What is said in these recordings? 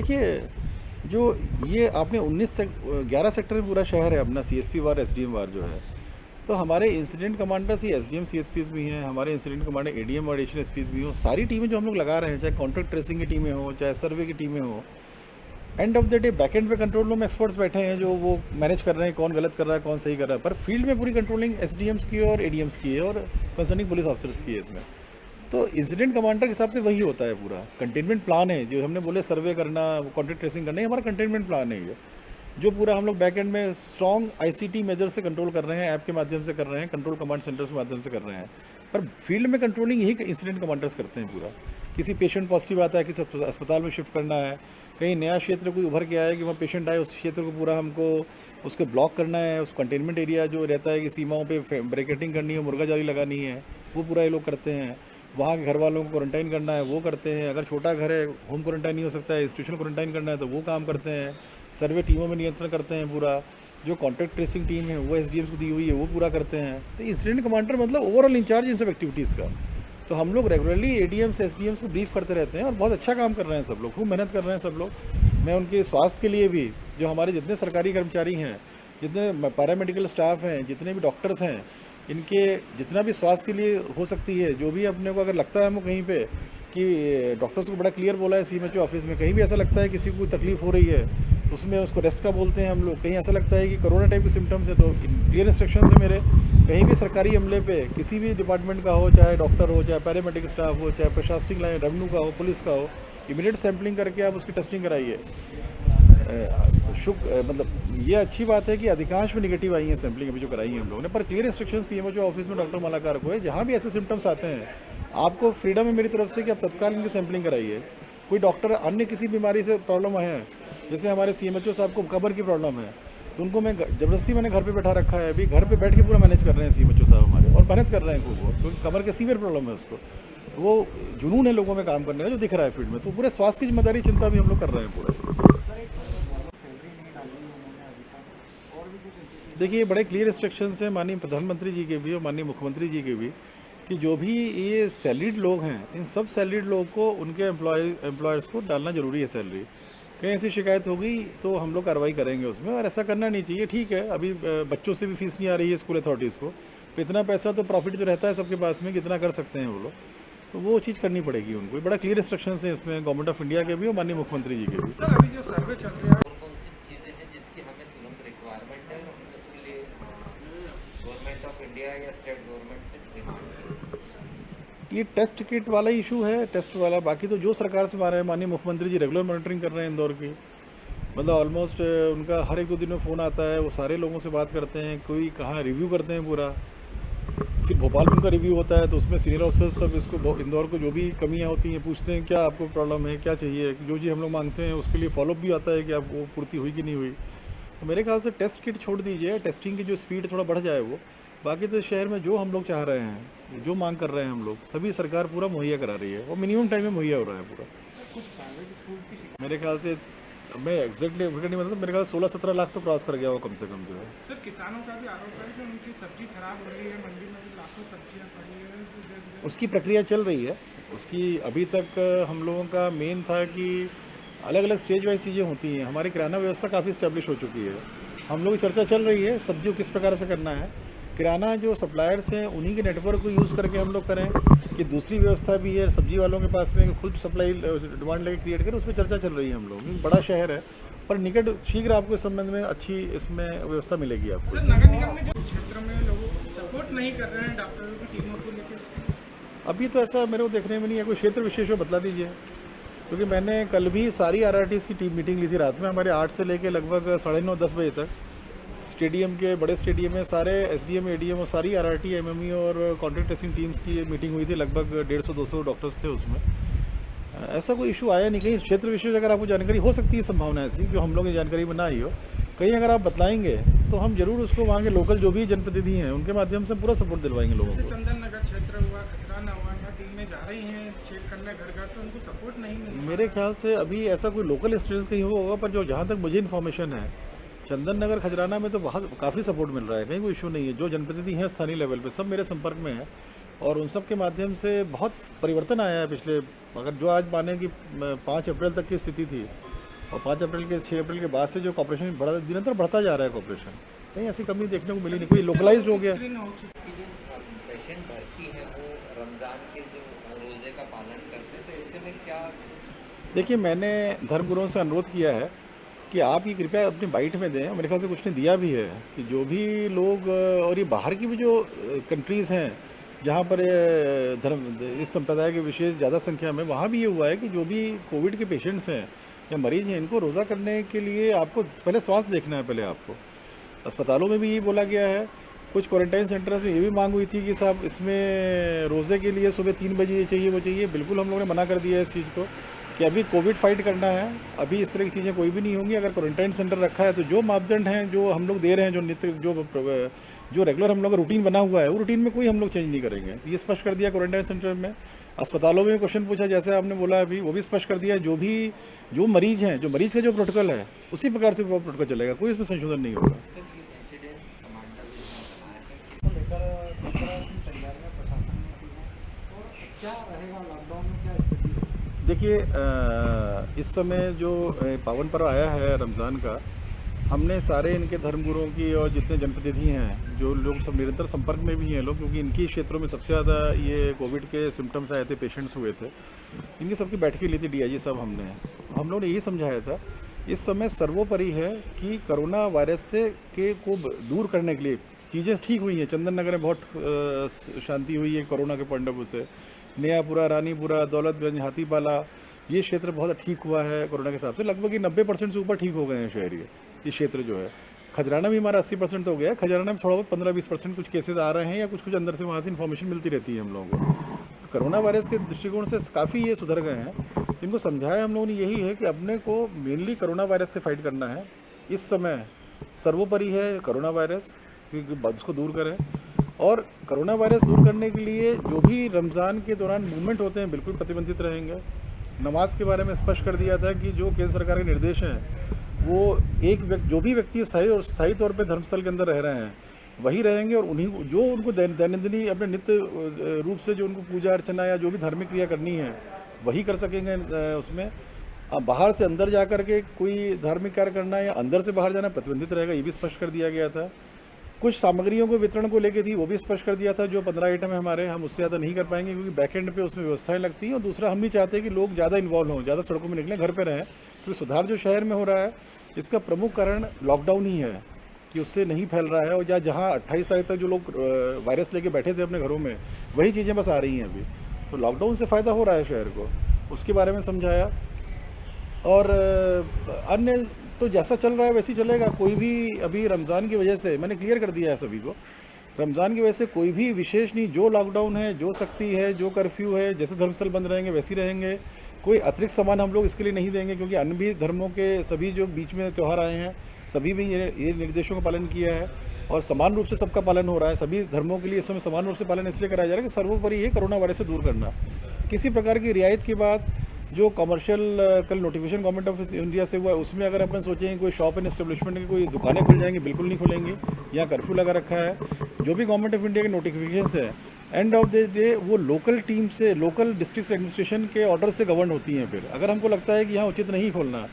देखिए, जो ये आपने 11 सेक्टर में पूरा शहर है अपना, सीएसपी वार, एसडीएम वार जो है। तो हमारे इंसिडेंट कमांडर्स ही एसडीएम सीएसपीज भी हैं, हमारे इंसिडेंट कमांडर एडीएम और एडिशनल एसपीज भी हो। सारी टीमें जो हम लोग लगा रहे हैं, चाहे कॉन्ट्रैक्ट ट्रेसिंग की टीमें हो, चाहे सर्वे की टीमें हो, end of the day back and पे कंट्रोल रूम में एक्सपर्ट्स बैठे हैं जो वो मैनेज कर रहे हैं कौन गलत कर रहा है, कौन सही कर रहा है। पर फील्ड में पूरी कंट्रोलिंग एसडीएम्स की और एडीएम्स की है और कंसर्निंग पुलिस ऑफिसर्स की है इसमें। तो इंसिडेंट कमांडर के हिसाब से वही होता है। पूरा कंटेनमेंट प्लान है जो हमने बोले, सर्वे करना, कॉन्टैक्ट ट्रेसिंग करना, ये हमारा कंटेनमेंट प्लान है ये, जो पूरा हम लोग बैक एंड में स्ट्रॉन्ग आईसीटी मेजर से कंट्रोल कर रहे हैं, ऐप के माध्यम से कर रहे हैं, कंट्रोल कमांड सेंटर्स के माध्यम से कर रहे हैं। पर फील्ड में कंट्रोलिंग यही इंसिडेंट कमांडर्स करते हैं पूरा। किसी पेशेंट पॉजिटिव आता है, किसी अस्पताल में शिफ्ट करना है, कहीं नया क्षेत्र कोई उभर के आया कि वहाँ पेशेंट आए, उस क्षेत्र को पूरा हमको उसको ब्लॉक करना है, उस कंटेनमेंट एरिया जो रहता है कि सीमाओं पे ब्रैकेटिंग करनी है, मुर्गा जाली लगानी है, वो पूरा ये लोग करते हैं। वहाँ के घर वालों को क्वारंटाइन करना है वो करते हैं। अगर छोटा घर है, होम क्वारंटाइन नहीं हो सकता है, इंस्टीट्यूशनल क्वारंटाइन करना है तो वो काम करते हैं। सर्वे टीमों में नियंत्रण करते हैं पूरा। जो कॉन्टैक्ट ट्रेसिंग टीम है वो एसडीएम्स को दी हुई है वो पूरा करते हैं। तो इंसिडेंट कमांडर मतलब ओवरऑल इंचार्ज इन सब एक्टिविटीज़ का। तो हम लोग रेगुलरली एडीएम्स एसडीएम्स को ब्रीफ करते रहते हैं और बहुत अच्छा काम कर रहे हैं सब लोग, खूब मेहनत कर रहे हैं सब लोग। मैं उनके स्वास्थ्य के लिए भी, जो हमारे जितने सरकारी कर्मचारी हैं, जितने पैरामेडिकल स्टाफ हैं, जितने भी डॉक्टर्स हैं, इनके जितना भी स्वास्थ्य के लिए हो सकती है, जो भी अपने को अगर लगता है हमको कहीं पे कि डॉक्टर्स को बड़ा क्लियर बोला है सीएमएचओ ऑफिस में, कहीं भी ऐसा लगता है किसी को तकलीफ हो रही है तो उसमें उसको रेस्ट का बोलते हैं हम लोग। कहीं ऐसा लगता है कि कोरोना टाइप के सिम्टम्स है तो क्लियर इंस्ट्रक्शन है मेरे, कहीं भी सरकारी अमले पे किसी भी डिपार्टमेंट का हो, चाहे डॉक्टर हो, चाहे पैरामेडिकल स्टाफ हो, चाहे प्रशासनिक लाइन रेवेन्यू का हो, पुलिस का हो, इमीडिएट सैम्पलिंग करके आप उसकी टेस्टिंग कराइए। मतलब ये अच्छी बात है कि अधिकांश में निगेटिव आई हैं सैम्पलिंग अभी जो कराई है हम लोगों ने। पर क्लियर इंस्ट्रक्शन सीएमओ ऑफिस में डॉक्टर मालाकार को है, जहाँ भी ऐसे सिम्टम्स आते हैं आपको फ्रीडम है मेरी तरफ से कि आप तत्काल इनकी सैम्पलिंग कराइए। कोई डॉक्टर अन्य किसी बीमारी से प्रॉब्लम है, जैसे हमारे सीएमएचओ साहब को कमर की प्रॉब्लम है, तो उनको मैं ज़बरदस्ती मैंने घर पे बैठा रखा है। अभी घर पे बैठ के पूरा मैनेज कर रहे हैं सीएमएचओ साहब हमारे, और मेहनत कर रहे हैं खूब, क्योंकि कमर के सीवियर प्रॉब्लम है उसको। वो जुनून है लोगों में काम करने का जो दिख रहा है फील्ड में। तो पूरे स्वास्थ्य की जिम्मेदारी चिंता भी हम लोग कर रहे हैं पूरा। देखिए, बड़े क्लियर इंस्ट्रक्शंस हैं माननीय प्रधानमंत्री जी के भी और माननीय मुख्यमंत्री जी के भी, कि जो भी ये सैलरीड लोग हैं, इन सब सैलरीड लोग को उनके एम्प्लॉयर्स को डालना ज़रूरी है सैलरी। कहीं ऐसी शिकायत होगी तो हम लोग कार्रवाई करेंगे उसमें, और ऐसा करना नहीं चाहिए। ठीक है, अभी बच्चों से भी फीस नहीं आ रही है स्कूल अथॉरिटीज़ को, तो इतना पैसा तो प्रॉफिट जो रहता है सबके पास में, कितना कर सकते हैं वो लोग, तो वो चीज़ करनी पड़ेगी उनको। बड़ा क्लियर इंस्ट्रक्शंस हैं इसमें गवर्नमेंट ऑफ इंडिया के भी और माननीय मुख्यमंत्री जी के भी। सर अभी जो सर्वे चल रहा है, कौन सी चीज़ें हैं जिसकी हमें तुरंत रिक्वायरमेंट है और हम उसके लिए गवर्नमेंट ऑफ इंडिया या स्टेट गवर्नमेंट से डिमांड करें? ये टेस्ट किट वाला इशू है, टेस्ट वाला। बाकी तो जो सरकार से मारे हैं, माननीय मुख्यमंत्री जी रेगुलर मॉनिटरिंग कर रहे हैं इंदौर की। मतलब ऑलमोस्ट उनका हर 1-2 दिन में फ़ोन आता है, वो सारे लोगों से बात करते हैं, कोई कहाँ रिव्यू करते हैं पूरा। फिर भोपाल में उनका रिव्यू होता है तो उसमें सीनियर ऑफिसर्स सब इसको इंदौर को जो भी कमियां होती हैं पूछते हैं, क्या आपको प्रॉब्लम है, क्या चाहिए, जो चीज़ हम लोग मांगते हैं उसके लिए फॉलोअप भी आता है कि आप वो पूर्ति हुई कि नहीं हुई। तो मेरे ख्याल से टेस्ट किट छोड़ दीजिए, टेस्टिंग की जो स्पीड थोड़ा बढ़ जाए वो। बाकी तो शहर में जो हम लोग चाह रहे हैं, जो मांग कर रहे हैं हम लोग, सभी सरकार पूरा मुहैया करा रही है और मिनिमम टाइम में मुहैया हो रहा है पूरा। कुछ प्राइवेट स्कूल की मेरे ख्याल से, मैं एग्जैक्टली फिगर नहीं मतलब, मेरे ख्याल 16-17 लाख तो क्रॉस कर गया वो कम से कम जो है। सर किसानों का भी आरोप है कि उनकी सब्जी खराब हो रही है, मंडी में भी लाखों सब्जियां पड़ी है। उसकी प्रक्रिया चल रही है उसकी। अभी तक हम लोगों का मेन था कि अलग अलग स्टेज वाइज चीज़ें होती हैं। हमारी किराना व्यवस्था काफ़ी इस्टेब्लिश हो चुकी है, हम लोग की चर्चा चल रही है सब्जी को किस प्रकार से करना है। किराना जो सप्लायर्स हैं उन्हीं के नेटवर्क को यूज़ करके हम लोग करें कि दूसरी व्यवस्था भी है सब्जी वालों के पास में, खुद सप्लाई डिमांड लेके क्रिएट करें, उस पर चर्चा चल रही है हम लोग। बड़ा शहर है, पर निकट शीघ्र आपको इस संबंध में अच्छी इसमें व्यवस्था मिलेगी आपको। सर नगर निगम में जो क्षेत्र में लोग सपोर्ट नहीं कर रहे हैं डॉक्टरों की टीमों को लेकर, अभी तो ऐसा मेरे को देखने में नहीं है। कोई क्षेत्र विशेष हो बतला दीजिए, क्योंकि मैंने कल भी सारी आरआरटीज़ की टीम मीटिंग ली थी रात में, हमारे 8 से लेकर लगभग 9:30-10 बजे तक। स्टेडियम के बड़े स्टेडियम में सारे एसडीएम एडीएम और सारी आरआरटी एमएमई और कॉन्ट्रैक्ट ट्रेसिंग टीम्स की मीटिंग हुई थी। लगभग 150-200 डॉक्टर्स थे उसमें। ऐसा कोई इशू आया नहीं। कहीं क्षेत्र विशेष अगर आपको जानकारी हो सकती है, संभावना ऐसी जो हम लोग की जानकारी में ना आई हो, कहीं अगर आप बतलाएंगे तो हम जरूर उसको वहाँ के लोकल जो भी जनप्रतिनिधि हैं उनके माध्यम से पूरा सपोर्ट दिलवाएंगे लोगों जैसे को। चंदन नगर क्षेत्र हुआ, खजराना हुआ, यहाँ टीमें जा रही हैं चेक करने घर घर, तो उनको सपोर्ट नहीं मिल रहा। मेरे ख्याल से अभी ऐसा कोई लोकल इंस्टीट्यूट कहीं होगा, पर जो जहाँ तक मुझे इन्फॉर्मेशन है, चंदन नगर खजराना में तो बहुत काफ़ी सपोर्ट मिल रहा है, कहीं कोई इशू नहीं है। जो जनप्रतिनिधि हैं स्थानीय लेवल पे सब मेरे संपर्क में हैं और उन सब के माध्यम से बहुत परिवर्तन आया है पिछले, अगर जो आज माने कि 5 अप्रैल तक की स्थिति थी और 5 अप्रैल के 6 अप्रैल के बाद से जो कॉपरेशन बढ़ा निरंतर बढ़ता जा रहा है कॉपरेशन, कहीं ऐसी कमी देखने को मिली नहीं, कोई लोकलाइज्ड हो गया। स्क्रीन हो चुकी कि जो पेशेंट भर्ती है वो रमज़ान के जो रोज़े का पालन करते हैं, तो ऐसे में क्या देखिए, मैंने धर्मगुरुओं से अनुरोध किया है कि आप ये कृपया अपनी बाइट में दें, मेरे ख्याल से कुछ ने दिया भी है, कि जो भी लोग और ये बाहर की भी जो कंट्रीज़ हैं जहाँ पर धर्म इस संप्रदाय के विशेष ज़्यादा संख्या में, वहाँ भी ये हुआ है कि जो भी कोविड के पेशेंट्स हैं या मरीज हैं, इनको रोज़ा करने के लिए आपको पहले स्वास्थ्य देखना है। पहले आपको अस्पतालों में भी यही बोला गया है, कुछ क्वारंटाइन सेंटर्स में ये भी मांग हुई थी कि साहब इसमें रोज़े के लिए सुबह 3 बजे ये चाहिए वो चाहिए। बिल्कुल हम लोगों ने मना कर दिया है इस चीज़ को कि अभी कोविड फाइट करना है, अभी इस तरह की चीज़ें कोई भी नहीं होंगी। अगर क्वारंटाइन सेंटर रखा है तो जो मापदंड हैं जो हम लोग दे रहे हैं, जो नित्य जो रेगुलर हम लोग का रूटीन बना हुआ है, वो रूटीन में कोई हम लोग चेंज नहीं करेंगे। ये स्पष्ट कर दिया क्वारंटाइन सेंटर में। अस्पतालों में क्वेश्चन पूछा जैसे आपने बोला अभी, वो भी स्पष्ट कर दिया जो मरीज हैं, जो मरीज का जो प्रोटोकॉल है उसी प्रकार से वो प्रोटोकॉल चलेगा, कोई इसमें संशोधन नहीं होगा। सर ये इंसिडेंट्स कमांडर को लेकर तैयारियां प्रशासन ने की हैं, और क्या रहेगा लॉकडाउन में, क्या स्थिति है? देखिए, इस समय जो पावन पर्व आया है रमज़ान का, हमने सारे इनके धर्मगुरुओं की और जितने जनप्रतिनिधि हैं, जो लोग सब निरंतर संपर्क में भी हैं लोग, क्योंकि इनकी क्षेत्रों में सबसे ज़्यादा ये कोविड के सिम्टम्स आए थे, पेशेंट्स हुए थे, इनकी सबकी बैठकें ली थी DIG साहब हमने। हम लोगों ने यही समझाया था इस समय सर्वोपरि है कि कोरोना वायरस से को दूर करने के लिए चीज़ें ठीक हुई हैं। चंदन नगर में बहुत शांति हुई है कोरोना के पॉइंट ऑफ व्यू से। नयापुरा, रानीपुरा, दौलतगंज, हाथीपाला, ये क्षेत्र बहुत ठीक हुआ है कोरोना के हिसाब से। लगभग 90% से ऊपर ठीक हो गए हैं शहर ये क्षेत्र जो है। खजराना भी हमारा 80% हो गया है। खजराना में थोड़ा बहुत 15-20% कुछ केसेस आ रहे हैं या कुछ अंदर से वहाँ से इन्फॉर्मेशन मिलती रहती है हम लोगों को। तो कोरोना वायरस के दृष्टिकोण से काफ़ी ये सुधर गए हैं। तो इनको समझाया हम लोगों ने यही है कि अपने को मेनली कोरोना वायरस से फाइट करना है। इस समय सर्वोपरि है कोरोना वायरस, क्योंकि उसको दूर करें। और कोरोना वायरस दूर करने के लिए जो भी रमज़ान के दौरान मूवमेंट होते हैं बिल्कुल प्रतिबंधित रहेंगे। नमाज के बारे में स्पष्ट कर दिया था कि जो केंद्र सरकार के निर्देश हैं वो जो भी व्यक्ति स्थायी तौर पे धर्मस्थल के अंदर रह रहे हैं वही रहेंगे, और उन्हीं जो उनको दैनंदिनी अपने नित्य रूप से जो उनको पूजा अर्चना या जो भी धार्मिक क्रिया करनी है वही कर सकेंगे। उसमें अब बाहर से अंदर जा कर के कोई धार्मिक कार्य करना या अंदर से बाहर जाना प्रतिबंधित रहेगा, ये भी स्पष्ट कर दिया गया था। कुछ सामग्रियों को वितरण को लेके थी, वो भी स्पष्ट कर दिया था। जो 15 आइटम है हमारे, हम उससे ज़्यादा नहीं कर पाएंगे क्योंकि बैकएंड पे उसमें व्यवस्थाएं लगती हैं। और दूसरा, हम भी चाहते हैं कि लोग ज़्यादा इन्वॉल्व हों, ज़्यादा सड़कों में निकलें, घर पे रहें, क्योंकि सुधार जो शहर में हो रहा है इसका प्रमुख कारण लॉकडाउन ही है कि उससे नहीं फैल रहा है। और जहाँ 28 तारीख तक जो लोग वायरस लेके बैठे थे अपने घरों में, वही चीज़ें बस आ रही हैं अभी। तो लॉकडाउन से फ़ायदा हो रहा है शहर को, उसके बारे में समझाया। और अन्य तो जैसा चल रहा है वैसे ही चलेगा। कोई भी अभी रमज़ान की वजह से, मैंने क्लियर कर दिया है सभी को, रमज़ान की वजह से कोई भी विशेष नहीं, जो लॉकडाउन है, जो सख्ती है, जो कर्फ्यू है, जैसे धर्मस्थल बंद रहेंगे वैसे ही रहेंगे। कोई अतिरिक्त सामान हम लोग इसके लिए नहीं देंगे, क्योंकि अन्य भी धर्मों के सभी जो बीच में त्यौहार आए हैं सभी भी ये निर्देशों का पालन किया है और समान रूप से सबका पालन हो रहा है। सभी धर्मों के लिए इस समय समान रूप से पालन इसलिए कराया जा रहा है कि सर्वोपरि ये कोरोना वायरस से दूर करना। किसी प्रकार की रियायत की बात जो कमर्शियल कल नोटिफिकेशन गवर्नमेंट ऑफ इंडिया से हुआ है उसमें अगर अपन सोचें कोई शॉप एंड एस्टेब्लिशमेंट की कोई दुकानें खुल जाएंगी, बिल्कुल नहीं खुलेंगी। यहाँ कर्फ्यू लगा रखा है। जो भी गवर्नमेंट ऑफ इंडिया के नोटिफिकेशन है एंड ऑफ द डे वो लोकल टीम से, लोकल डिस्ट्रिक्ट एडमिनिस्ट्रेशन के ऑर्डर से गवर्न होती हैं। फिर अगर हमको लगता है कि यहाँ उचित नहीं खोलना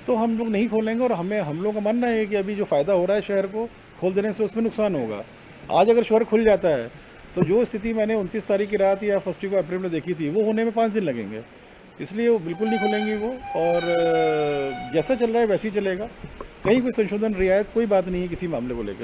तो हम लोग नहीं खोलेंगे। और हम लोग का मानना है कि अभी जो फ़ायदा हो रहा है शहर को खोल देने से उसमें नुकसान होगा। आज अगर शहर खुल जाता है तो जो स्थिति मैंने 29 तारीख की रात या 1 को अप्रैल में देखी थी वो होने में 5 दिन लगेंगे। इसलिए वो बिल्कुल नहीं खुलेंगी वो, और जैसा चल रहा है वैसे ही चलेगा। कहीं कोई संशोधन रियायत कोई बात नहीं है किसी मामले को लेकर।